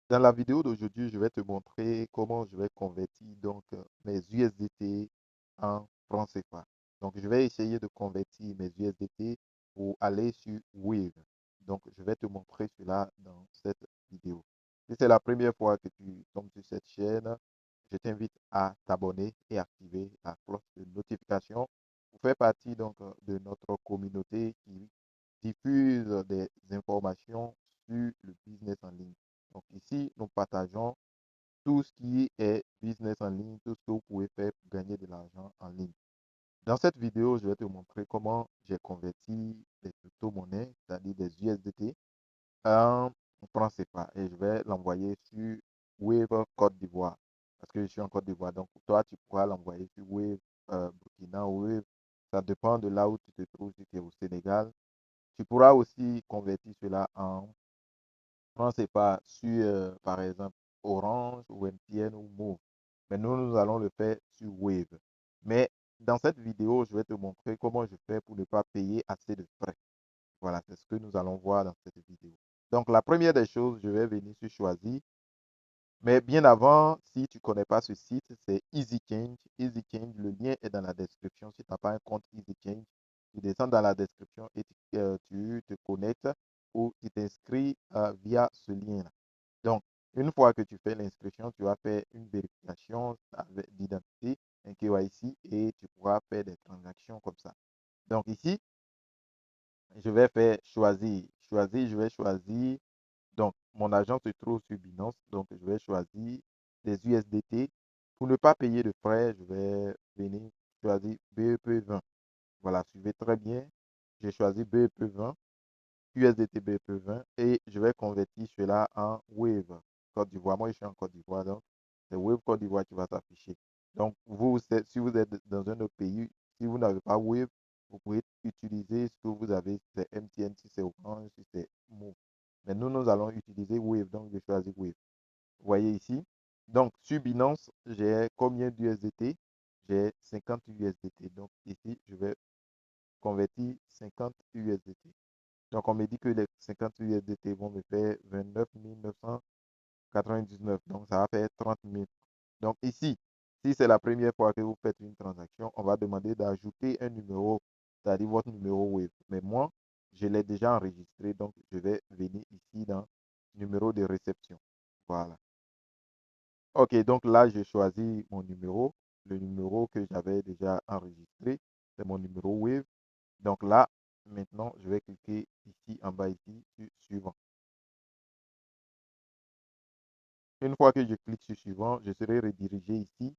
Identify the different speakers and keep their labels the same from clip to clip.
Speaker 1: Dans la vidéo d'aujourd'hui, je vais te montrer comment je vais convertir mes USDT en francs CFA. Donc, je vais essayer de convertir mes USDT pour aller sur Wave. Donc, je vais te montrer cela dans cette vidéo. Si c'est la première fois que tu tombes sur cette chaîne, je t'invite à t'abonner et activer la cloche de notification pour faire partie de notre communauté qui diffuse des informations sur le business en ligne. Donc ici, nous partageons tout ce qui est business en ligne, tout ce que vous pouvez faire pour gagner de l'argent en ligne. Dans cette vidéo, je vais te montrer comment j'ai converti des crypto-monnaies, c'est-à-dire des USDT, en francs CFA et je vais l'envoyer sur Wave Côte d'Ivoire parce que je suis en Côte d'Ivoire. Donc, toi, tu pourras l'envoyer sur Wave Burkina ou Wave. Ça dépend de là où tu te trouves, si tu es au Sénégal. Tu pourras aussi convertir cela en francs CFA sur, par exemple, Orange ou MTN ou Move. Mais nous allons le faire sur Wave. Mais dans cette vidéo, je vais te montrer comment je fais pour ne pas payer assez de frais. Voilà, c'est ce que nous allons voir dans cette vidéo. Donc, la première des choses, je vais venir sur Choisir. Mais bien avant, si tu ne connais pas ce site, c'est EasyChange. EasyChange, le lien est dans la description. Si tu n'as pas un compte EasyChange, tu descends dans la description et tu te connectes ou tu t'inscris via ce lien-là. Donc, une fois que tu fais l'inscription, tu vas faire une vérification d'identité, un KYC, et tu pourras faire des transactions comme ça. Donc ici, je vais faire choisir. Choisir, je vais choisir. Donc, mon argent se trouve sur Binance. Donc, je vais choisir des USDT. Pour ne pas payer de frais, je vais venir choisir BEP20. Voilà, suivez très bien. J'ai choisi BEP20, USDT BEP20 et je vais convertir cela en Wave Côte d'Ivoire. Moi, je suis en Côte d'Ivoire, donc c'est Wave Côte d'Ivoire qui va s'afficher. Donc, si vous êtes dans un autre pays, si vous n'avez pas Wave, vous pouvez utiliser ce que vous avez, c'est MTN, si c'est Orange, si c'est Move. Mais nous allons utiliser Wave, donc je choisis Wave. Vous voyez ici. Donc, sur Binance, j'ai combien d'USDT? J'ai 50 USDT. Donc, ici, je vais convertir 50 USDT. Donc, on me dit que les 50 USDT vont me faire 29 999. Donc, ça va faire 30 000. Donc, ici, si c'est la première fois que vous faites une transaction, on va demander d'ajouter un numéro, c'est-à-dire votre numéro Wave. Mais moi, je l'ai déjà enregistré, donc je vais venir ici dans numéro de réception. Voilà. Ok, donc là, j'ai choisi mon numéro, le numéro que j'avais déjà enregistré, c'est mon numéro Wave. Donc là, maintenant, je vais cliquer ici en bas, ici, sur suivant. Une fois que je clique sur suivant, je serai redirigé ici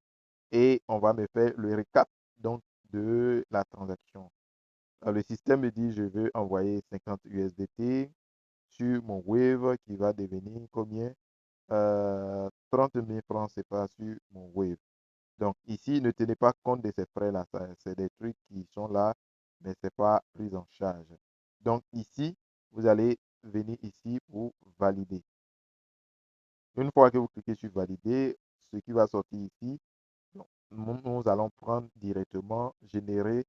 Speaker 1: et on va me faire le récap donc, de la transaction. Le système me dit je veux envoyer 50 USDT sur mon Wave qui va devenir combien? 30 000 francs CFA sur mon Wave. Donc ici, ne tenez pas compte de ces frais-là. C'est des trucs qui sont là, mais ce n'est pas pris en charge. Donc ici, vous allez venir ici pour valider. Une fois que vous cliquez sur valider, ce qui va sortir ici, nous allons prendre directement, générer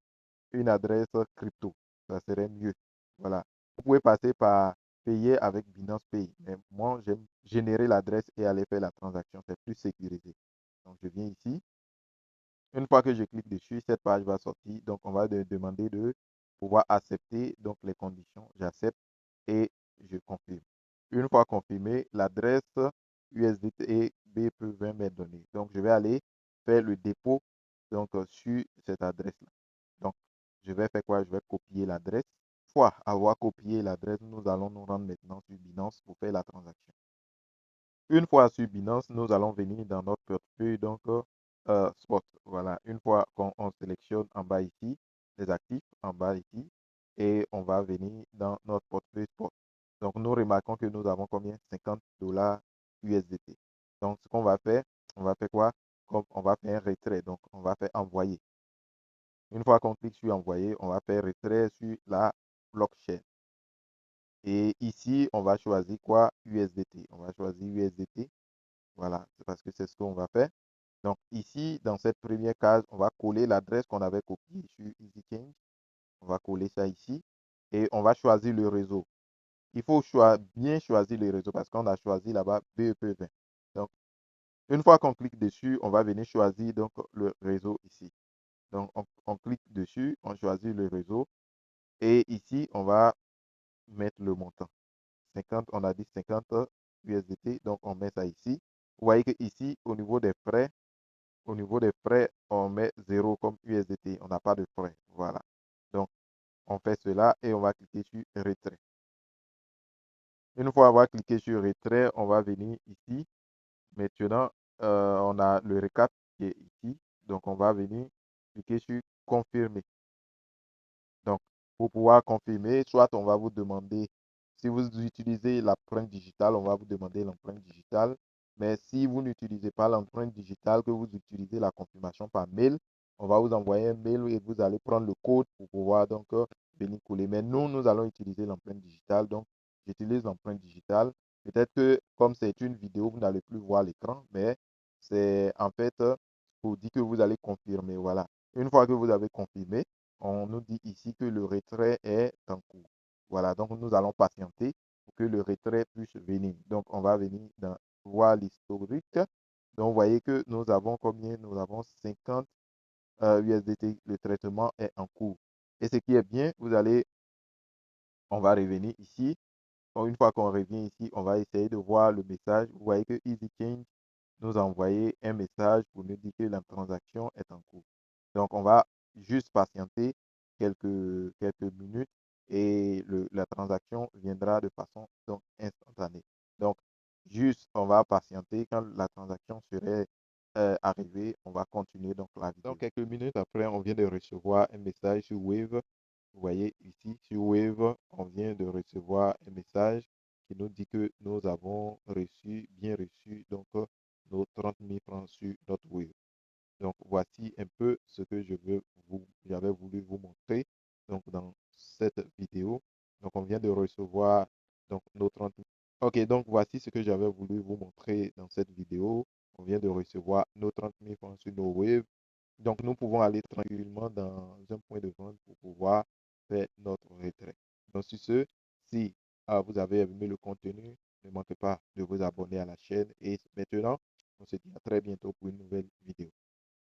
Speaker 1: une adresse crypto. Ça serait mieux. Voilà. Vous pouvez passer par payer avec Binance Pay. Mais moi, j'aime générer l'adresse et aller faire la transaction. C'est plus sécurisé. Donc, je viens ici. Une fois que je clique dessus, cette page va sortir. Donc, on va demander de pouvoir accepter donc les conditions. J'accepte et je confirme. Une fois confirmé, l'adresse USDT BP20 m'est donnée. Donc, je vais aller faire le dépôt sur cette adresse-là. Donc, je vais faire quoi? Je vais copier l'adresse. Une fois avoir copié l'adresse, nous allons nous rendre maintenant sur Binance pour faire la transaction. Une fois sur Binance, nous allons venir dans notre portefeuille, spot. Voilà, une fois qu'on sélectionne en bas ici, les actifs en bas ici, et on va venir dans notre portefeuille spot. Donc, nous remarquons que nous avons combien? 50 dollars USDT. Donc, ce qu'on va faire, on va faire quoi? Comme on va faire un retrait. Donc, on va faire envoyer. Une fois qu'on clique sur envoyer, on va faire retrait sur la blockchain. Et ici, on va choisir quoi? USDT. On va choisir USDT. Voilà, c'est parce que c'est ce qu'on va faire. Donc ici, dans cette première case, on va coller l'adresse qu'on avait copiée sur EasyChange. On va coller ça ici et on va choisir le réseau. il faut bien choisir le réseau parce qu'on a choisi là-bas BEP20. Donc, une fois qu'on clique dessus, on va venir choisir donc le réseau ici. Donc, on clique dessus, on choisit le réseau et ici, on va mettre le montant. 50, on a dit 50 USDT, donc on met ça ici. Vous voyez que ici, au niveau des frais, on met 0 comme USDT. On n'a pas de frais. Voilà. Donc, on fait cela et on va cliquer sur retrait. Une fois avoir cliqué sur retrait, on va venir ici. Maintenant, on a le récap qui est ici. Donc, on va venir cliquer sur confirmer. Donc, pour pouvoir confirmer, soit on va vous demander, si vous utilisez l'empreinte digitale, on va vous demander l'empreinte digitale. Mais si vous n'utilisez pas l'empreinte digitale, que vous utilisez la confirmation par mail, on va vous envoyer un mail et vous allez prendre le code pour pouvoir donc venir couler. Mais nous allons utiliser l'empreinte digitale. Donc, j'utilise l'empreinte digitale. Peut-être que comme c'est une vidéo, vous n'allez plus voir l'écran, mais c'est en fait pour dire que vous allez confirmer. Voilà. Une fois que vous avez confirmé, on nous dit ici que le retrait est en cours. Voilà, donc nous allons patienter pour que le retrait puisse venir. Donc, on va venir dans voir l'historique. Donc, vous voyez que nous avons combien? Nous avons 50 USDT. Le traitement est en cours. Et ce qui est bien, on va revenir ici. Une fois qu'on revient ici, on va essayer de voir le message. Vous voyez que EasyChange nous a envoyé un message pour nous dire que la transaction est en cours. Donc, on va juste patienter quelques minutes et la transaction viendra de façon donc, instantanée. Donc, juste, on va patienter. Quand la transaction serait arrivée, on va continuer donc la vidéo. Donc, quelques minutes après, on vient de recevoir un message sur Wave. Vous voyez ici sur Wave, on vient de recevoir un message qui nous dit que nous avons bien reçu donc nos 30 000 francs sur notre Wave. Donc, voici un peu ce que j'avais voulu vous montrer donc, dans cette vidéo. Donc, on vient de recevoir donc, nos 30 000. OK, donc voici ce que j'avais voulu vous montrer dans cette vidéo. On vient de recevoir nos 30 000 francs sur nos Wave. Donc, nous pouvons aller tranquillement dans un point de vente pour pouvoir faire notre retrait. Donc, sur ce, si vous avez aimé le contenu, ne manquez pas de vous abonner à la chaîne. Et maintenant, on se dit à très bientôt pour une nouvelle vidéo.